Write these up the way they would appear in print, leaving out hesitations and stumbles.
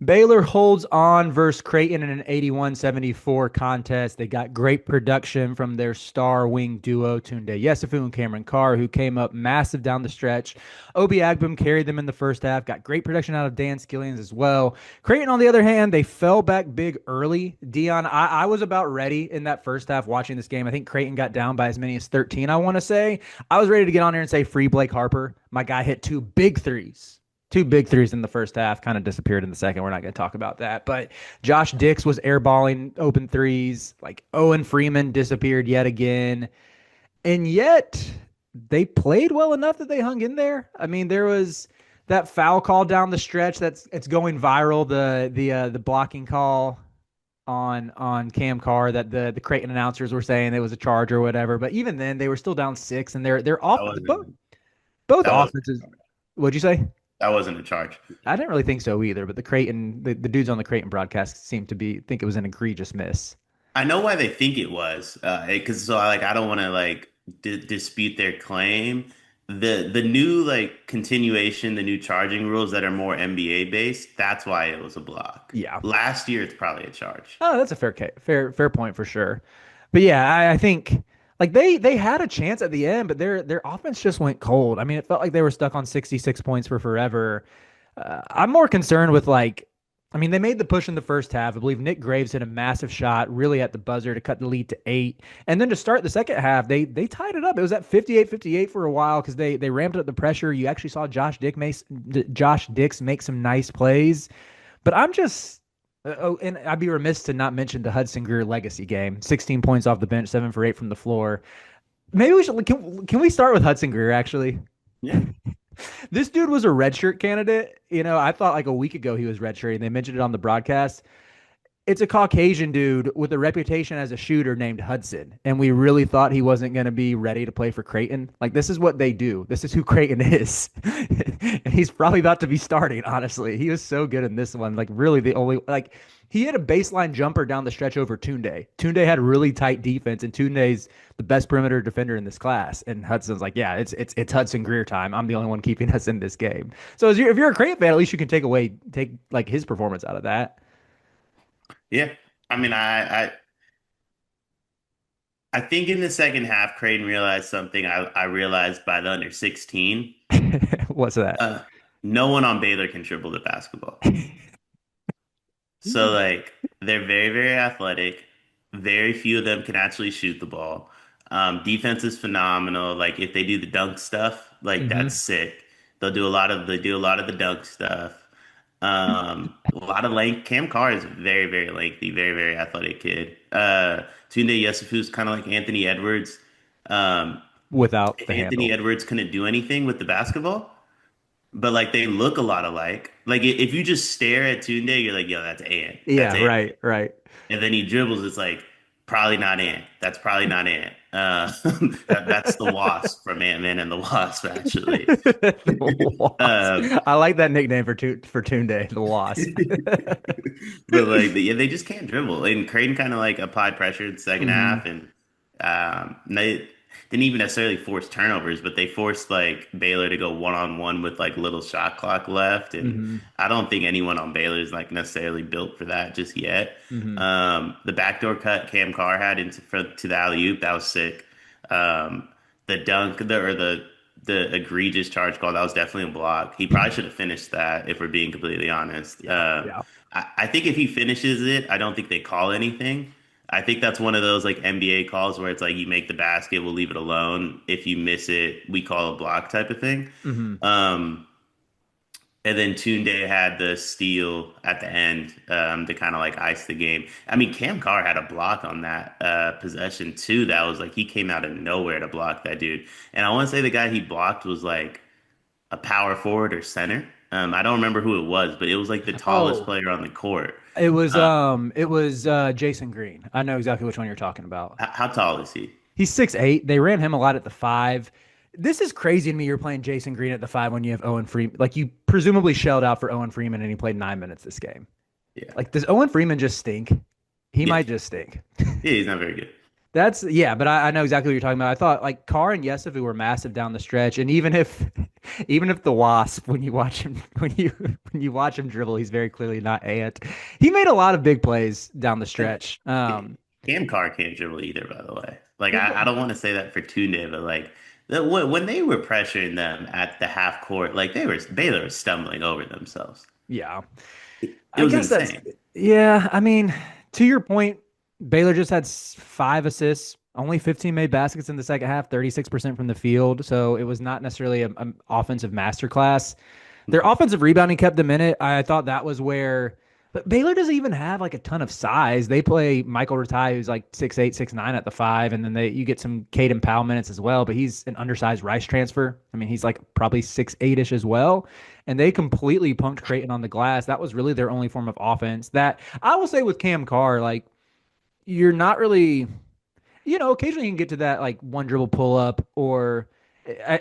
Baylor holds on versus Creighton in an 81-74 contest. They got great production from their star wing duo, Tunde Yesufu and Cameron Carr, who came up massive down the stretch. Obi Agbum carried them in the first half, got great production out of Dan Skillians as well. Creighton, on the other hand, they fell back big early. Dion, I was about ready in that first half watching this game. I think Creighton got down by as many as 13, I want to say. I was ready to get on there and say free Blake Harper. My guy hit two big threes in the first half, kind of disappeared in the second. We're not going to talk about that. But Josh Dix was airballing open threes. Like Owen Freeman disappeared yet again. And yet they played well enough that they hung in there. I mean, there was that foul call down the stretch it's going viral. The blocking call on Cam Carr that the Creighton announcers were saying it was a charge or whatever. But even then, they were still down six, and they're off That wasn't both that wasn't offenses. What'd you say? that wasn't a charge. I didn't really think so either, but the dudes on the Creighton broadcast seemed to think it was an egregious miss. I know why they think it was, because I don't want to like dispute their claim. The new like continuation, the new charging rules that are more NBA based, that's why it was a block. Yeah. Last year, it's probably a charge. Oh, that's a fair point for sure. But yeah, I think like they had a chance at the end, but their offense just went cold. I mean, it felt like they were stuck on 66 points for forever. I'm more concerned with I mean, they made the push in the first half. I believe Nick Graves hit a massive shot really at the buzzer to cut the lead to 8. And then to start the second half, they tied it up. It was at 58-58 for a while because they ramped up the pressure. You actually saw Josh Dix make some nice plays. But I'm just oh, and I'd be remiss to not mention the Hudson Greer legacy game. 16 points off the bench, 7 for 8 from the floor. Maybe we should can we start with Hudson Greer actually? Yeah. This dude was a redshirt candidate. I thought like a week ago he was redshirting. They mentioned it on the broadcast. It's a Caucasian dude with a reputation as a shooter named Hudson, and we really thought he wasn't going to be ready to play for Creighton. Like this is what they do. This is who Creighton is, and he's probably about to be starting. Honestly, he was so good in this one. Like really, the only like he had a baseline jumper down the stretch over Tunde. Tunde had really tight defense, and Tunde's the best perimeter defender in this class. And Hudson's like, yeah, it's Hudson Greer time. I'm the only one keeping us in this game. So if you're a Creighton fan, at least you can take like his performance out of that. Yeah. I mean, I think in the second half, Creighton realized something I realized by the under 16. What's that? Uh, no one on Baylor can dribble the basketball. So like they're very, very athletic. Very few of them can actually shoot the ball. Defense is phenomenal. Like if they do the dunk stuff, like that's Hmm. sick. They do a lot of the dunk stuff. A lot of length. Cam Carr is very, very lengthy, very, very athletic kid. Tunde Yesufu's kind of like Anthony Edwards. Um, Without the Anthony handle. Edwards couldn't do anything with the basketball, but like they look a lot alike. Like if you just stare at Tunde, you're like, yo, that's Ant. That's Yeah, Ant. right, right. And then he dribbles, it's like, probably not Ant. That's probably not Ant. That's the Wasp from Ant-Man and the Wasp, actually. The Wasp. Um, I like that nickname for Tunde, the Wasp. but like they just can't dribble. And Creighton kind of like applied pressure in the second Hmm. half, and they didn't even necessarily force turnovers, but they forced like Baylor to go one on one with like little shot clock left, and Hmm. I don't think anyone on Baylor is like necessarily built for that just yet. Hmm. The backdoor cut Cam Carr had to the alley oop, that was sick. Um, the dunk or the egregious charge call, that was definitely a block. He probably should have finished that if we're being completely honest. Yeah, yeah. I think if he finishes it, I don't think they call anything. I think that's one of those like NBA calls where it's like you make the basket, we'll leave it alone. If you miss it, we call a block type of thing. Hmm. Um, and then Tunde had the steal at the end to kind of like ice the game. I mean, Cam Carr had a block on that possession too. That was like he came out of nowhere to block that dude. And I want to say the guy he blocked was like a power forward or center. I don't remember who it was, but it was like the tallest Oh, player on the court. it was Jason Green. I know exactly which one you're talking about. How tall is he? He's 6'8". They ran him a lot at the five. This is crazy to me. You're playing Jason Green at the five when you have Owen Freeman. Like you presumably shelled out for Owen Freeman and he played 9 minutes this game. Yeah. Like does Owen Freeman just stink? He Yeah. might just stink. Yeah, he's not very good. That's yeah, but I know exactly what you're talking about. I thought like Carr and Yesufu were massive down the stretch, and even if even if the Wasp, when you watch him when you watch him dribble, he's very clearly not Ant. He made a lot of big plays down the Like stretch. Cam Carr can't dribble either, by the way. Like Well, I don't want to say that for Tunde, but like when they were pressuring them at the half court, like Baylor was stumbling over themselves. yeah, It I was guess that's insane. yeah. I mean, to your point, Baylor just had 5 assists, only 15 made baskets in the second half, 36% from the field. So it was not necessarily an offensive masterclass. Their offensive rebounding kept them in it. I thought that was where, but Baylor doesn't even have like a ton of size. They play Michael Rataj, who's like 6'8", 6'9" at the five, and then you get some Caden Powell minutes as well. But he's an undersized Rice transfer. I mean, he's like probably 6'8" ish as well. And they completely punked Creighton on the glass. That was really their only form of offense. That I will say with Cam Carr, like you're not really occasionally you can get to that like one dribble pull up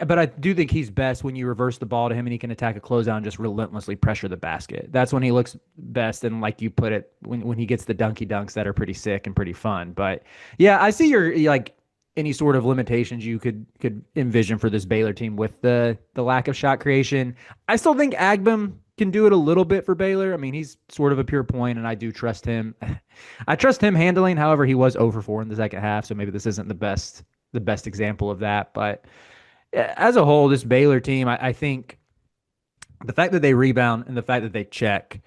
but I do think he's best when you reverse the ball to him and he can attack a closeout and just relentlessly pressure the basket. That's when he looks best. And like you put it, when he gets the dunky dunks that are pretty sick and pretty fun. But yeah, I see your like any sort of limitations you could envision for this Baylor team with the lack of shot creation. I still think Agbem can do it a little bit for Baylor. I mean, he's sort of a pure point, and I do trust him. I trust him handling. However, he was over 4 in the second half, so maybe this isn't the best example of that. But as a whole, this Baylor team, I think the fact that they rebound and the fact that they check,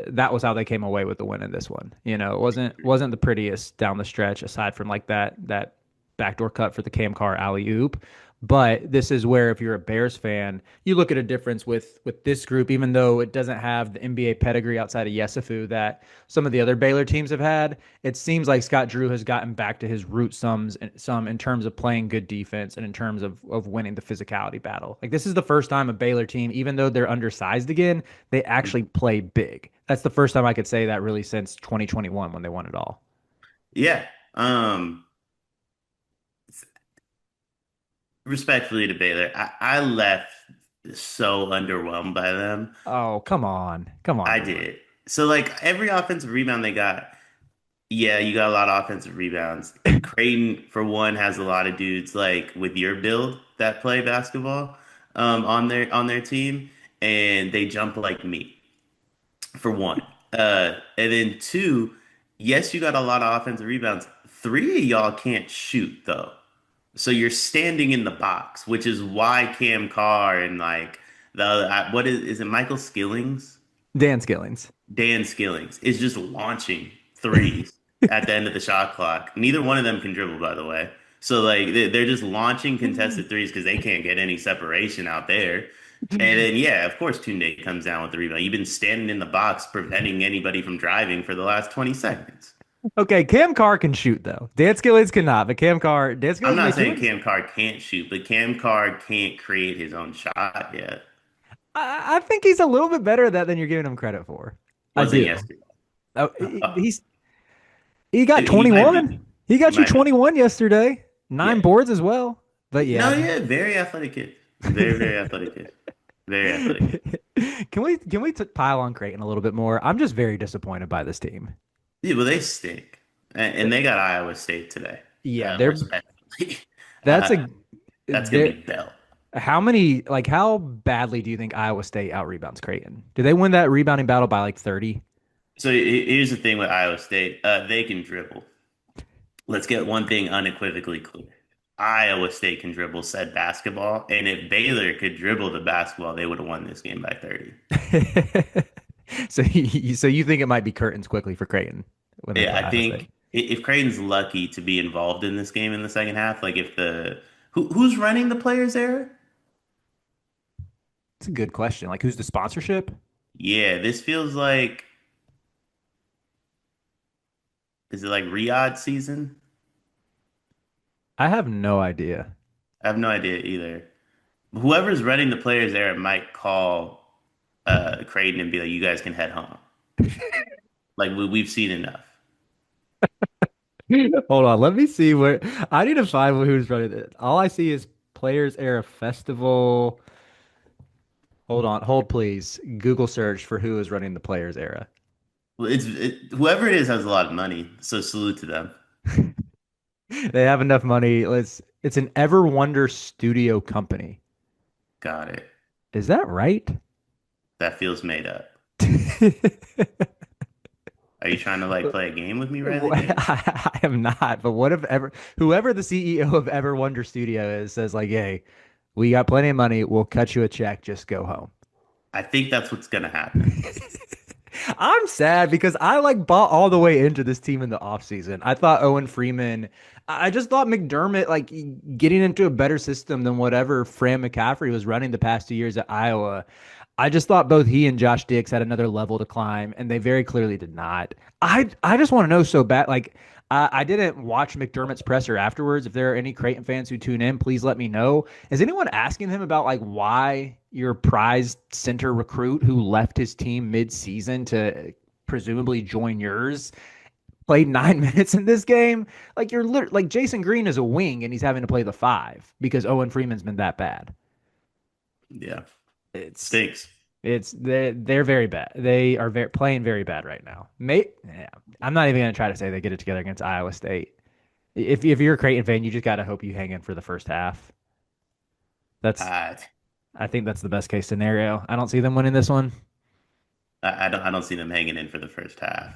that was how they came away with the win in this one. It wasn't the prettiest down the stretch, aside from like that backdoor cut for the Cam Carr alley oop. But this is where, if you're a Bears fan, you look at a difference with this group, even though it doesn't have the NBA pedigree outside of Yesufu that some of the other Baylor teams have had. It seems like Scott Drew has gotten back to his root some in terms of playing good defense and in terms of winning the physicality battle. Like this is the first time a Baylor team, even though they're undersized again, they actually play big. That's the first time I could say that really since 2021 when they won it all. Yeah. Respectfully to Baylor, I left so underwhelmed by them. Oh, come on. Come on, I Devon. did. So like every offensive rebound they got, yeah, you got a lot of offensive rebounds. Creighton, for one, has a lot of dudes like with your build that play basketball on their team, and they jump like me, for one. And then two, yes, you got a lot of offensive rebounds. Three of y'all can't shoot though. So you're standing in the box, which is why Cam Carr and like the other, what is it Michael Skillings? Dan Skillings. Dan Skillings is just launching threes at the end of the shot clock. Neither one of them can dribble, by the way. So like they're just launching contested threes because they can't get any separation out there. And then yeah, of course Tunde comes down with the rebound. You've been standing in the box preventing anybody from driving for the last 20 seconds. Okay, Cam Carr can shoot though. Dan Skillings cannot, but Dan I'm Skillings not made saying 200. Cam Carr can't shoot, but Cam Carr can't create his own shot yet. I think he's a little bit better at that than you're giving him credit for. I Wasn't do. yesterday. Oh, Uh, he got he might be. 21. He He got you might be. 21 yesterday. Yeah. 9 boards as well. But No, yeah. yeah, very athletic kid. Very, very athletic kid. Very athletic kid. Can we pile on Creighton a little bit more? I'm just very disappointed by this team. Yeah, well, they stink. And they got Iowa State today. Yeah, they're Respectfully. that's Uh, a that's going to they're be Bell. how badly do you think Iowa State out rebounds Creighton? Do they win that rebounding battle by like 30? So here's the thing with Iowa State. They can dribble. Let's get one thing unequivocally clear. Iowa State can dribble said basketball, and if Baylor could dribble the basketball, they would have won this game by 30. So you think it might be curtains quickly for Creighton when they Yeah, play I Iowa State? think if Creighton's lucky to be involved in this game in the second half, like if who's running the players there? It's a good question. Like, who's the sponsorship? Yeah, this feels like is it like Riyadh season? I have no idea. I have no idea either. Whoever's running the players there might call Creighton and be like, "You guys can head home." Like we've seen enough. Hold on, let me see where I need to find who's running it. All I see is Players Era Festival. Hold on, hold please. Google search for who is running the Players Era. Well, whoever it is has a lot of money, so salute to them. They have enough money. It's an Ever Wonder Studio company. Got it. Is that right? That feels made up. Are you trying to like play a game with me right again? I am not. But what if ever whoever the CEO of Ever Wonder Studio is says like, "Hey, we got plenty of money. We'll cut you a check. Just go home." I think that's what's gonna happen. I'm sad because I like bought all the way into this team in the offseason. I thought Owen Freeman, I just thought McDermott like getting into a better system than whatever Fran McCaffrey was running the past 2 years at Iowa. I just thought both he and Josh Dix had another level to climb, and they very clearly did not. I just want to know so bad. Like I didn't watch McDermott's presser afterwards. If there are any Creighton fans who tune in, please let me know. Is anyone asking him about like why your prized center recruit who left his team mid-season to presumably join yours played 9 minutes in this game? Like like Jason Green is a wing and he's having to play the five because Owen Freeman's been that bad. Yeah. It's Stinks. they're very bad. They are playing very bad right now. Yeah, I'm not even gonna try to say they get it together against Iowa State. If you're a Creighton fan, you just gotta hope you hang in for the first half. That's Uh, I think that's the best case scenario. I don't see them winning this one. I don't see them hanging in for the first half.